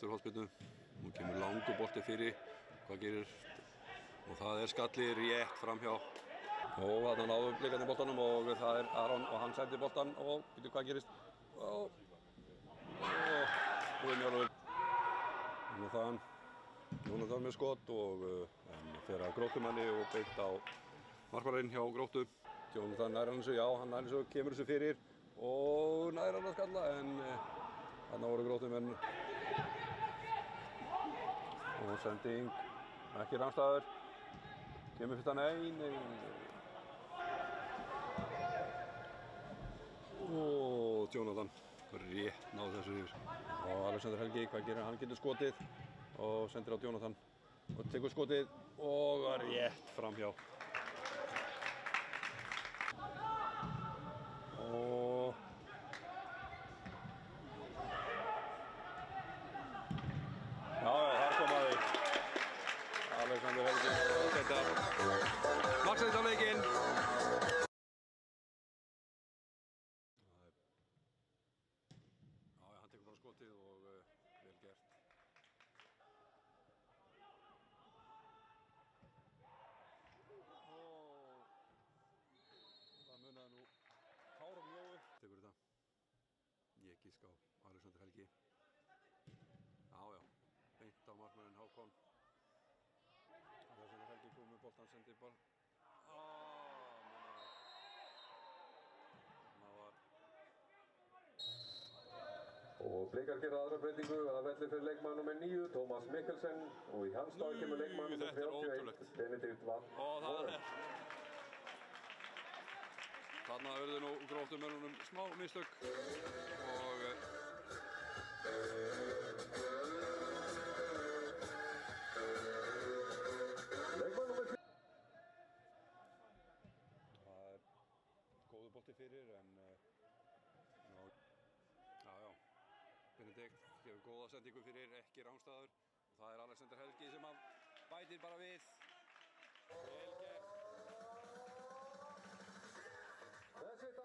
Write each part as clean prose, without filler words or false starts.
eftir hornspyrnu. Nú kemur langur bolti fyrir. Hvað gerir? Og það skalli rétt framhjá. Og þarna náðu Blikarnir boltanum og það Aron og hann sendir boltan og veitu hvað gerist. Og Guðnjólfur. Jónatan með skot og fer að Gróttumanni og beint á markvarðinn hjá Gróttu. Jónatan nær hann þessu, já hann nær þessu, kemur þessu fyrir og nær hann að skalla en þarna voru Gróttumenn. Og sending, ekki rangstæður. Kemur fyrst nei. Og Jónatan rétt náði þessu yfir. Og Alexander Helgi, hvað gerir hann? Getur skotið og sendir á Jónatan og tekur skotið og var rétt framhjá. Og þar kom að því. Alexander Helgi að setja marksæti á leikinn. Hann tekur bara skotið og vel gert. Það munaði nú hárum mjóu. Tekur þetta. Ég gíska á Alexander Helgi. Já, beint á markmanninn Hákon. Alexander Helgi kom með boltan, sendir bara. Munaði. Það var. Og Blikar gera aðra breytingu að velli fyrir leikmann nr. 9, Tómas Mikkelsen og í hans stað kemur leikmann nr. 31, Benedikt Vann. Þarna urðu nú Gróttumönnunum smá mistök og það góður bolti fyrir en Benedikt gefur góða sendingu fyrir, ekki rangstæður og það Alexander Helgi sem bætir bara við. Vel gert.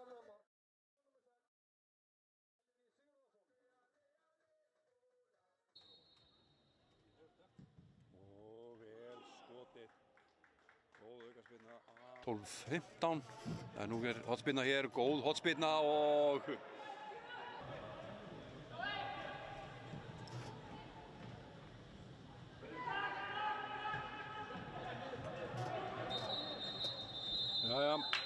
Og vel skotið. Góð aukaspyrna. 12-15. En nú hornspyrna hér, góð hornspyrna og já.